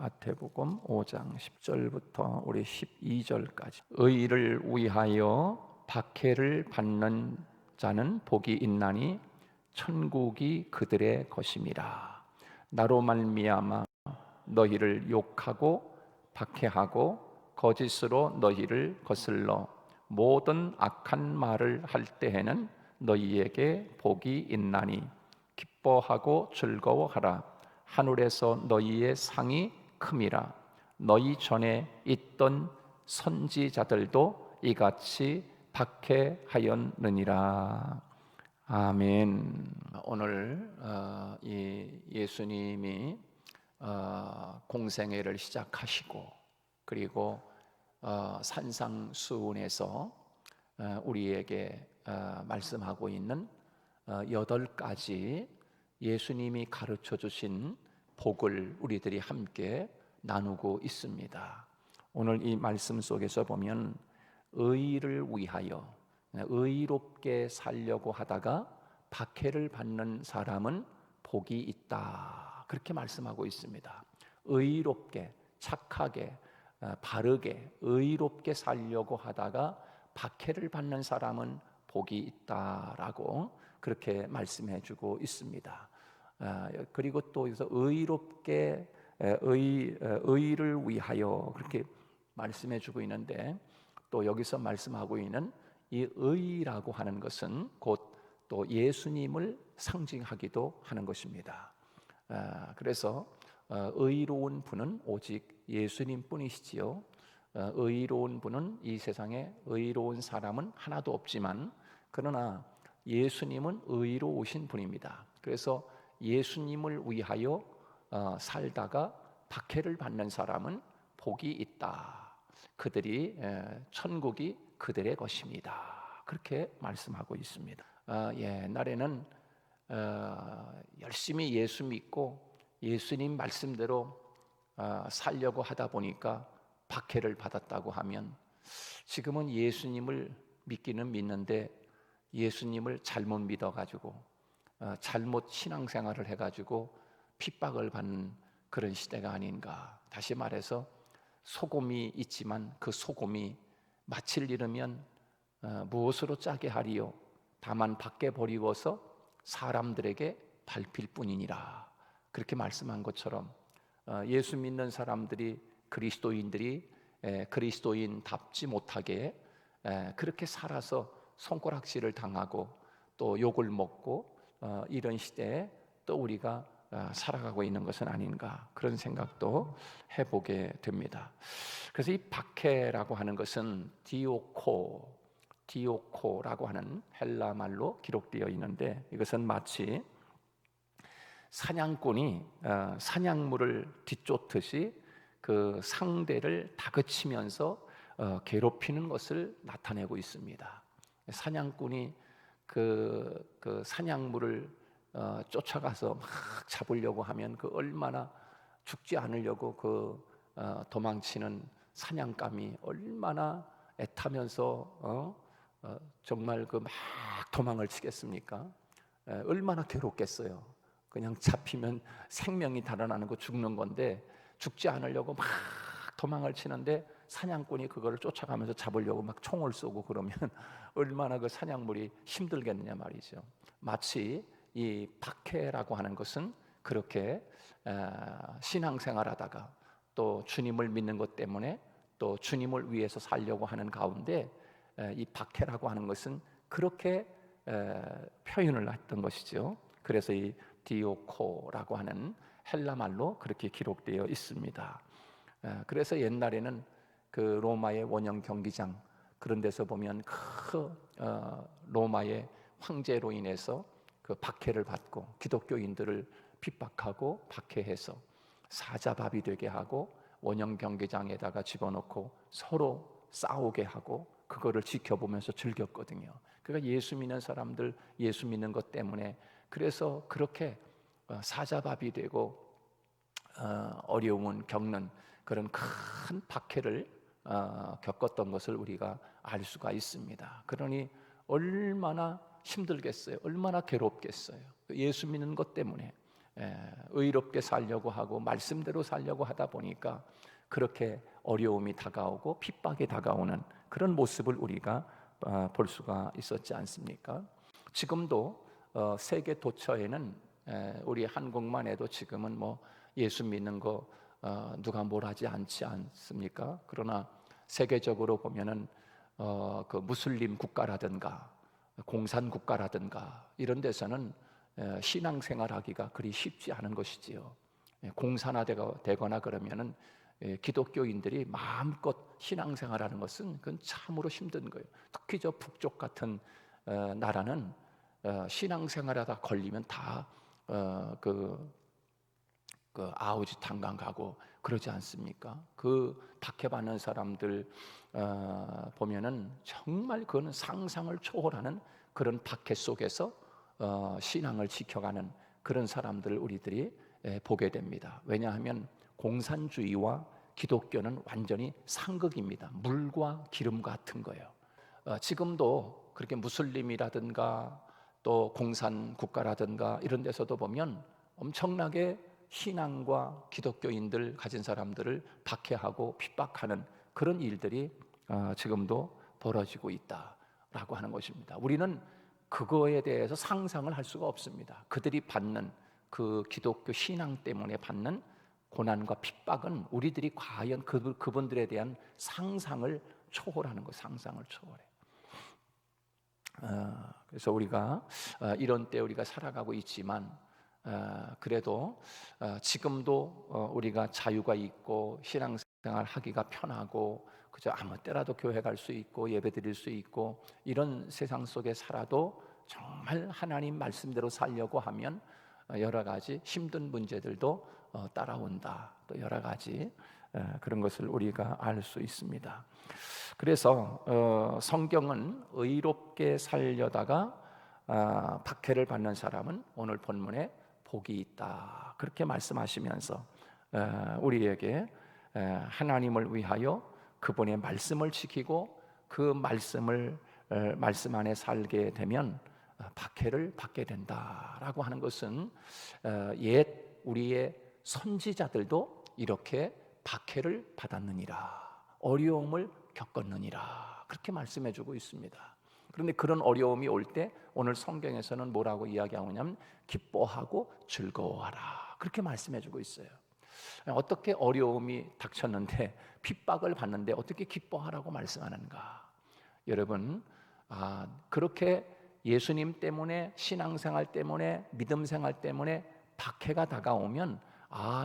마태복음 5장 10절부터 우리 12절까지. 의를 위하여 박해를 받는 자는 복이 있나니 천국이 그들의 것임이라. 나로 말미암아 너희를 욕하고 박해하고 거짓으로 너희를 거슬러 모든 악한 말을 할 때에는 너희에게 복이 있나니 기뻐하고 즐거워하라. 하늘에서 너희의 상이 큼이라. 너희 전에 있던 선지자들도 이같이 박해하였느니라. 아멘. 오늘 이 예수님이 공생애를 시작하시고 그리고 산상수훈에서 우리에게 말씀하고 있는 8가지 예수님이 가르쳐 주신 복을 우리들이 함께 나누고 있습니다. 오늘 이 말씀 속에서 보면 의를 위하여 의롭게 살려고 하다가 박해를 받는 사람은 복이 있다, 그렇게 말씀하고 있습니다. 의롭게, 착하게, 바르게, 의롭게 살려고 하다가 박해를 받는 사람은 복이 있다라고 그렇게 말씀해 주고 있습니다. 그리고 또 여기서 의롭게 의를 위하여 그렇게 말씀해 주고 있는데, 또 여기서 말씀하고 있는 이 의라고 하는 것은 곧 또 예수님을 상징하기도 하는 것입니다. 그래서 의로운 분은 오직 예수님 뿐이시지요. 의로운 분은 이 세상에 의로운 사람은 하나도 없지만, 그러나 예수님은 의로우신 분입니다. 그래서 예수님을 위하여 살다가 박해를 받는 사람은 복이 있다. 그들이 천국이 그들의 것입니다. 그렇게 말씀하고 있습니다. 옛날에는 열심히 예수 믿고 예수님 말씀대로 살려고 하다 보니까 박해를 받았다고 하면, 지금은 예수님을 믿기는 믿는데 예수님을 잘못 믿어가지고 잘못 신앙생활을 해가지고 핍박을 받는 그런 시대가 아닌가. 다시 말해서 소금이 있지만 그 소금이 마칠 이르면 무엇으로 짜게 하리요? 다만 밖에 버리고서 사람들에게 밟힐 뿐이니라. 그렇게 말씀한 것처럼 예수 믿는 사람들이, 그리스도인들이 그리스도인답지 못하게 그렇게 살아서 손가락질을 당하고 또 욕을 먹고 이런 시대에 또 우리가 살아가고 있는 것은 아닌가, 그런 생각도 해보게 됩니다. 그래서 이 박해라고 하는 것은 디오코라고 하는 헬라 말로 기록되어 있는데, 이것은 마치 사냥꾼이 사냥물을 뒤쫓듯이 그 상대를 다그치면서 괴롭히는 것을 나타내고 있습니다. 사냥꾼이 그 사냥물을 쫓아가서 막 잡으려고 하면 그 얼마나, 죽지 않으려고 그 도망치는 사냥감이 얼마나 애타면서 정말 그 막 도망을 치겠습니까? 얼마나 괴롭겠어요. 그냥 잡히면 생명이 달아나는 거, 죽는 건데 죽지 않으려고 막 도망을 치는데 사냥꾼이 그거를 쫓아가면서 잡으려고 막 총을 쏘고 그러면 얼마나 그 사냥물이 힘들겠느냐 말이죠. 마치 이 박해라고 하는 것은 그렇게 신앙생활하다가 또 주님을 믿는 것 때문에 또 주님을 위해서 살려고 하는 가운데 이 박해라고 하는 것은 그렇게 표현을 했던 것이죠. 그래서 이 디오코라고 하는 헬라 말로 그렇게 기록되어 있습니다. 그래서 옛날에는 그 로마의 원형 경기장, 그런 데서 보면 그 로마의 황제로 인해서 그 박해를 받고 기독교인들을 핍박하고 박해해서 사자밥이 되게 하고 원형 경기장에다가 집어넣고 서로 싸우게 하고 그거를 지켜보면서 즐겼거든요. 그러니까 예수 믿는 사람들, 예수 믿는 것 때문에 그래서 그렇게 사자밥이 되고 어려움을 겪는 그런 큰 박해를 겪었던 것을 우리가 알 수가 있습니다. 그러니 얼마나 힘들겠어요. 얼마나 괴롭겠어요. 예수 믿는 것 때문에 의롭게 살려고 하고 말씀대로 살려고 하다 보니까 그렇게 어려움이 다가오고 핍박이 다가오는 그런 모습을 우리가 볼 수가 있었지 않습니까? 지금도 세계 도처에는 우리 한국만 해도 지금은 뭐 예수 믿는 거 누가 뭘 하지 않지 않습니까? 그러나 세계적으로 보면은 그 무슬림 국가라든가 공산 국가라든가 이런 데서는 신앙생활하기가 그리 쉽지 않은 것이지요. 공산화되거나 그러면은 기독교인들이 마음껏 신앙생활하는 것은 그건 참으로 힘든 거예요. 특히 저 북쪽 같은 나라는 신앙생활하다 걸리면 다 아우지 탄광 가고 그러지 않습니까? 그 박해받는 사람들 보면은 정말 그거는 상상을 초월하는 그런 박해 속에서 신앙을 지켜가는 그런 사람들을 우리들이 보게 됩니다. 왜냐하면 공산주의와 기독교는 완전히 상극입니다. 물과 기름 같은 거예요. 지금도 그렇게 무슬림이라든가 또 공산 국가라든가 이런 데서도 보면 엄청나게 신앙과 기독교인들 가진 사람들을 박해하고 핍박하는 그런 일들이 지금도 벌어지고 있다라고 하는 것입니다. 우리는 그거에 대해서 상상을 할 수가 없습니다. 그들이 받는 그 기독교 신앙 때문에 받는 고난과 핍박은 우리들이 과연 그분들에 대한 상상을 초월하는 것, 상상을 초월해. 그래서 우리가 이런 때 우리가 살아가고 있지만 그래도 지금도 우리가 자유가 있고 신앙생활 하기가 편하고 그저 아무 때라도 교회 갈 수 있고 예배 드릴 수 있고 이런 세상 속에 살아도 정말 하나님 말씀대로 살려고 하면 여러 가지 힘든 문제들도 따라온다. 또 여러 가지 그런 것을 우리가 알 수 있습니다. 그래서 성경은 의롭게 살려다가 박해를 받는 사람은 오늘 본문에 복이 있다 그렇게 말씀하시면서 우리에게 하나님을 위하여 그분의 말씀을 지키고 그 말씀 안에 살게 되면 박해를 받게 된다라고 하는 것은 옛 우리의 선지자들도 이렇게 박해를 받았느니라, 어려움을 겪었느니라 그렇게 말씀해주고 있습니다. 그런데 그런 어려움이 올 때 오늘 성경에서는 뭐라고 이야기하냐면 기뻐하고 즐거워하라 그렇게 말씀해주고 있어요. 어떻게 어려움이 닥쳤는데 핍박을 받는데 어떻게 기뻐하라고 말씀하는가? 여러분 그렇게 예수님 때문에 신앙생활 때문에 믿음생활 때문에 박해가 다가오면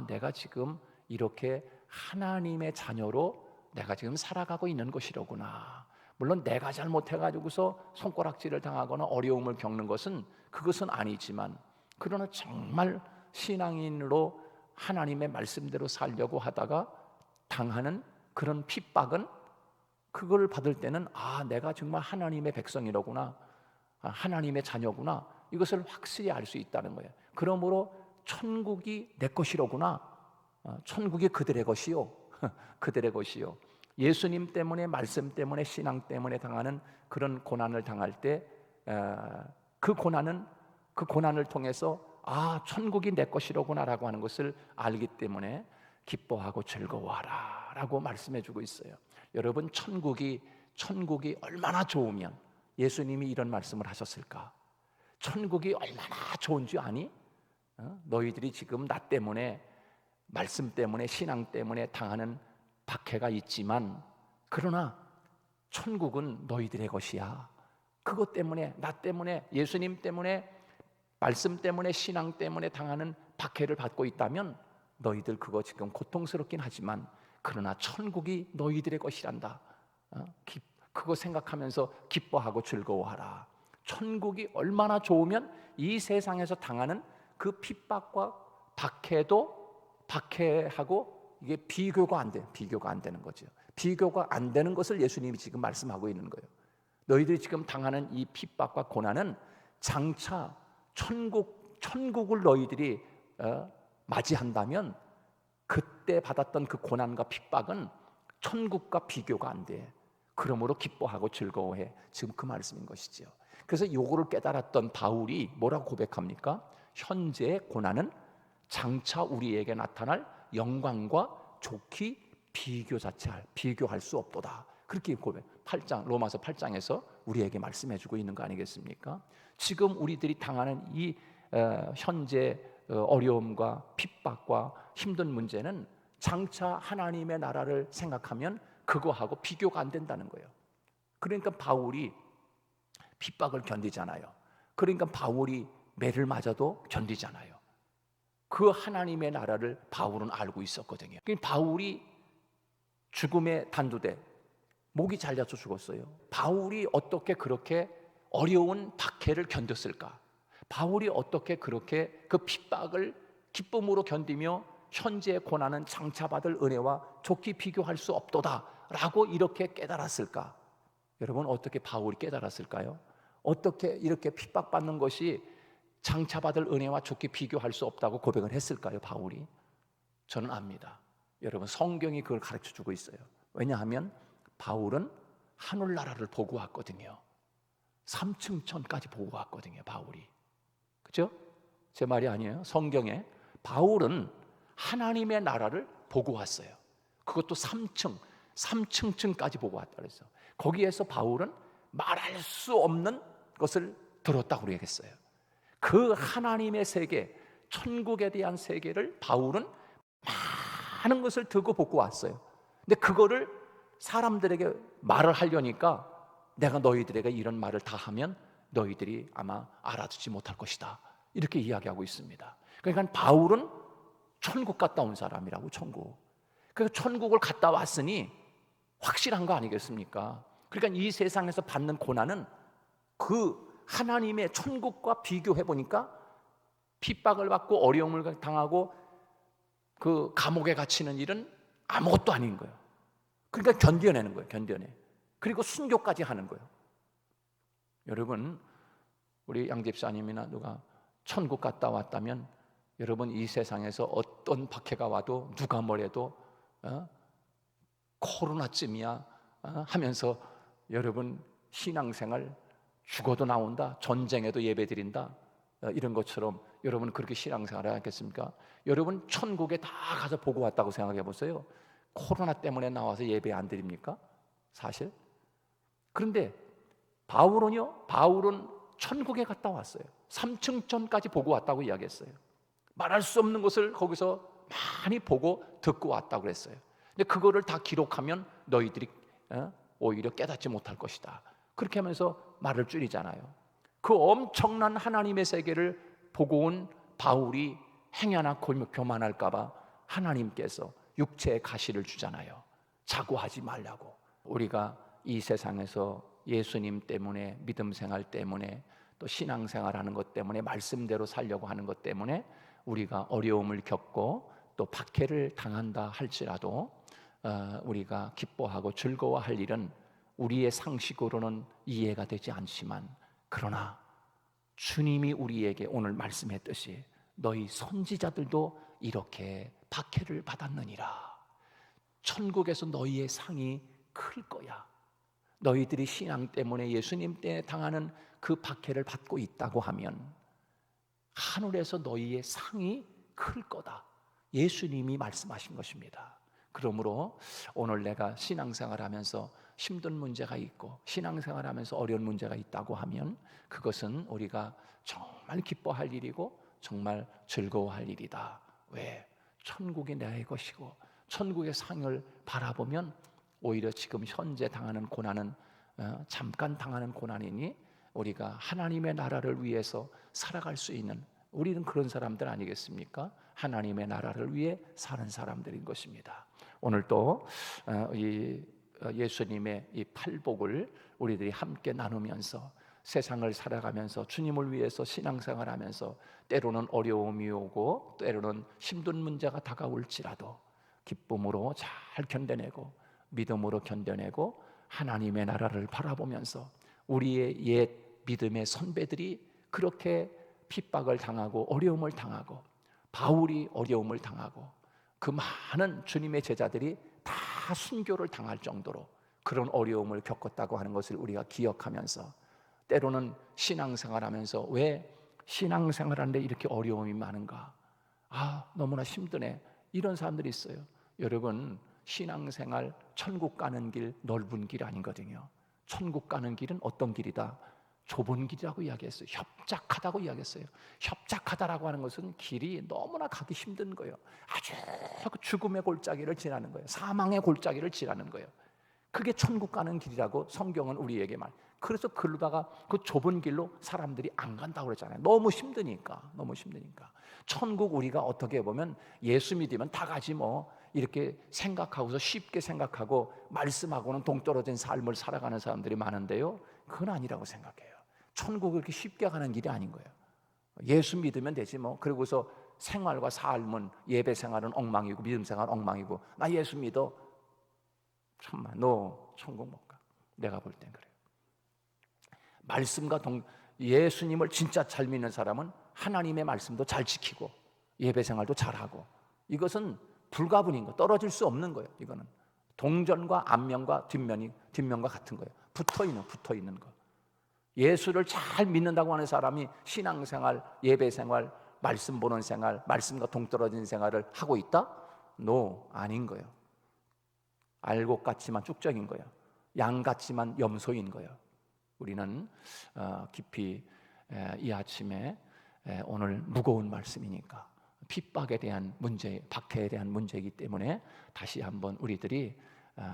내가 지금 이렇게 하나님의 자녀로 내가 지금 살아가고 있는 것이로구나. 물론 내가 잘못해가지고서 손가락질을 당하거나 어려움을 겪는 것은 그것은 아니지만 그러나 정말 신앙인으로 하나님의 말씀대로 살려고 하다가 당하는 그런 핍박은 그걸 받을 때는 내가 정말 하나님의 백성이로구나, 하나님의 자녀구나 이것을 확실히 알 수 있다는 거예요. 그러므로 천국이 내 것이로구나, 천국이 그들의 것이요 그들의 것이요. 예수님 때문에 말씀 때문에 신앙 때문에 당하는 그런 고난을 당할 때 그 고난을 통해서 천국이 내 것이로구나라고 하는 것을 알기 때문에 기뻐하고 즐거워하라 라고 말씀해 주고 있어요. 여러분 천국이 얼마나 좋으면 예수님이 이런 말씀을 하셨을까? 천국이 얼마나 좋은 줄 아니? 너희들이 지금 나 때문에 말씀 때문에 신앙 때문에 당하는 박해가 있지만 그러나 천국은 너희들의 것이야. 그것 때문에 나 때문에 예수님 때문에 말씀 때문에 신앙 때문에 당하는 박해를 받고 있다면 너희들 그거 지금 고통스럽긴 하지만 그러나 천국이 너희들의 것이란다. 그거 생각하면서 기뻐하고 즐거워하라. 천국이 얼마나 좋으면 이 세상에서 당하는 그 핍박과 박해하고 이게 비교가 안 되는 거죠. 비교가 안 되는 것을 예수님이 지금 말씀하고 있는 거예요. 너희들이 지금 당하는 이 핍박과 고난은 장차 천국을 너희들이 맞이한다면 그때 받았던 그 고난과 핍박은 천국과 비교가 안 돼. 그러므로 기뻐하고 즐거워해. 지금 그 말씀인 것이죠. 그래서 요거를 깨달았던 바울이 뭐라고 고백합니까? 현재의 고난은 장차 우리에게 나타날 영광과 좋기 비교할 수 없도다. 그렇게 고백 8장 로마서 8장에서 우리에게 말씀해 주고 있는 거 아니겠습니까? 지금 우리들이 당하는 이 현재 어려움과 핍박과 힘든 문제는 장차 하나님의 나라를 생각하면 그거하고 비교가 안 된다는 거예요. 그러니까 바울이 핍박을 견디잖아요. 그러니까 바울이 매를 맞아도 견디잖아요. 그 하나님의 나라를 바울은 알고 있었거든요. 그러니까 바울이 죽음에 단두대 목이 잘려서 죽었어요. 바울이 어떻게 그렇게 어려운 박해를 견뎠을까? 바울이 어떻게 그렇게 그 핍박을 기쁨으로 견디며 현재의 고난은 장차 받을 은혜와 좋게 비교할 수 없도다라고 이렇게 깨달았을까? 여러분, 어떻게 바울이 깨달았을까요? 어떻게 이렇게 핍박받는 것이 장차 받을 은혜와 좋게 비교할 수 없다고 고백을 했을까요, 바울이? 저는 압니다. 여러분, 성경이 그걸 가르쳐 주고 있어요. 왜냐하면 바울은 하늘나라를 보고 왔거든요. 3층 천까지 보고 왔거든요, 바울이. 그죠? 제 말이 아니에요. 성경에 바울은 하나님의 나라를 보고 왔어요. 그것도 3층까지 보고 왔다 그랬어요. 거기에서 바울은 말할 수 없는 것을 들었다고 그러겠어요. 그 하나님의 세계, 천국에 대한 세계를 바울은 많은 것을 듣고 보고 왔어요. 근데 그거를 사람들에게 말을 하려니까 내가 너희들에게 이런 말을 다 하면 너희들이 아마 알아듣지 못할 것이다, 이렇게 이야기하고 있습니다. 그러니까 바울은 천국 갔다 온 사람이라고. 천국. 그래서 천국을 갔다 왔으니 확실한 거 아니겠습니까? 그러니까 이 세상에서 받는 고난은 그 하나님의 천국과 비교해 보니까 핍박을 받고 어려움을 당하고 그 감옥에 갇히는 일은 아무것도 아닌 거예요. 그러니까 견뎌내는 거예요. 견뎌내. 그리고 순교까지 하는 거예요. 여러분, 우리 양 집사님이나 누가 천국 갔다 왔다면 여러분, 이 세상에서 어떤 박해가 와도 누가 뭐래도 코로나쯤이야 하면서 여러분 신앙생활 죽어도 나온다, 전쟁에도 예배드린다, 이런 것처럼 여러분 그렇게 신앙생활을 하겠습니까? 여러분 천국에 다 가서 보고 왔다고 생각해 보세요. 코로나 때문에 나와서 예배 안 드립니까? 사실. 그런데 바울은요, 바울은 천국에 갔다 왔어요. 3층 전까지 보고 왔다고 이야기했어요. 말할 수 없는 것을 거기서 많이 보고 듣고 왔다고 그랬어요. 근데 그거를 다 기록하면 너희들이 오히려 깨닫지 못할 것이다, 그렇게 하면서 말을 줄이잖아요. 그 엄청난 하나님의 세계를 보고 온 바울이 행여나 교만할까 봐 하나님께서 육체의 가시를 주잖아요. 자고하지 말라고. 우리가 이 세상에서 예수님 때문에, 믿음 생활 때문에, 또 신앙 생활하는 것 때문에, 말씀대로 살려고 하는 것 때문에 우리가 어려움을 겪고 또 박해를 당한다 할지라도 우리가 기뻐하고 즐거워할 일은 우리의 상식으로는 이해가 되지 않지만, 그러나 주님이 우리에게 오늘 말씀했듯이 너희 선지자들도 이렇게 박해를 받았느니라. 천국에서 너희의 상이 클 거야. 너희들이 신앙 때문에 예수님 때문에 당하는 그 박해를 받고 있다고 하면 하늘에서 너희의 상이 클 거다. 예수님이 말씀하신 것입니다. 그러므로 오늘 내가 신앙생활하면서 힘든 문제가 있고 신앙생활하면서 어려운 문제가 있다고 하면 그것은 우리가 정말 기뻐할 일이고 정말 즐거워할 일이다. 왜? 천국이 나의 것이고 천국의 상을 바라보면 오히려 지금 현재 당하는 고난은 잠깐 당하는 고난이니 우리가 하나님의 나라를 위해서 살아갈 수 있는, 우리는 그런 사람들 아니겠습니까? 하나님의 나라를 위해 사는 사람들인 것입니다. 오늘 또 이 예수님의 이 팔복을 우리들이 함께 나누면서 세상을 살아가면서 주님을 위해서 신앙생활하면서 때로는 어려움이 오고 때로는 힘든 문제가 다가올지라도 기쁨으로 잘 견뎌내고 믿음으로 견뎌내고 하나님의 나라를 바라보면서 우리의 옛 믿음의 선배들이 그렇게 핍박을 당하고 어려움을 당하고 바울이 어려움을 당하고 그 많은 주님의 제자들이 다 순교를 당할 정도로 그런 어려움을 겪었다고 하는 것을 우리가 기억하면서 때로는 신앙생활하면서 왜 신앙생활하는데 이렇게 어려움이 많은가? 너무나 힘드네. 이런 사람들이 있어요. 여러분, 신앙생활 천국 가는 길 넓은 길 아니거든요. 천국 가는 길은 어떤 길이다? 좁은 길이라고 이야기했어요. 협착하다고 이야기했어요. 협착하다라고 하는 것은 길이 너무나 가기 힘든 거예요. 아주 죽음의 골짜기를 지나는 거예요. 사망의 골짜기를 지나는 거예요. 그게 천국 가는 길이라고 성경은 우리에게 말. 그래서 그러다가 그 좁은 길로 사람들이 안 간다고 그랬잖아요. 너무 힘드니까. 천국 우리가 어떻게 보면 예수 믿으면 다 가지 뭐 이렇게 생각하고서 쉽게 생각하고 말씀하고는 동떨어진 삶을 살아가는 사람들이 많은데요. 그건 아니라고 생각해요. 천국이 그렇게 쉽게 가는 길이 아닌 거예요. 예수 믿으면 되지 뭐. 그리고서 생활과 삶은 예배 생활은 엉망이고 믿음 생활은 엉망이고 나 예수 믿어. 참마 너 천국 못 가. 내가 볼 땐 그래요. 말씀과 예수님을 진짜 잘 믿는 사람은 하나님의 말씀도 잘 지키고 예배 생활도 잘하고 이것은 불가분인 거, 떨어질 수 없는 거예요. 이거는 동전과 앞면과 뒷면과 같은 거예요. 붙어 있는 거. 예수를 잘 믿는다고 하는 사람이 신앙생활, 예배생활, 말씀 보는 생활, 말씀과 동떨어진 생활을 하고 있다? No, 아닌 거예요. 알곡 같지만 쭉정인 거예요. 양 같지만 염소인 거예요. 우리는 깊이 이 아침에 오늘 무거운 말씀이니까 핍박에 대한 문제, 박해에 대한 문제이기 때문에 다시 한번 우리들이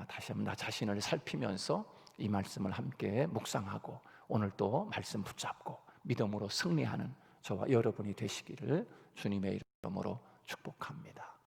다시 한번 나 자신을 살피면서 이 말씀을 함께 묵상하고 오늘 또 말씀 붙잡고 믿음으로 승리하는 저와 여러분이 되시기를 주님의 이름으로 축복합니다.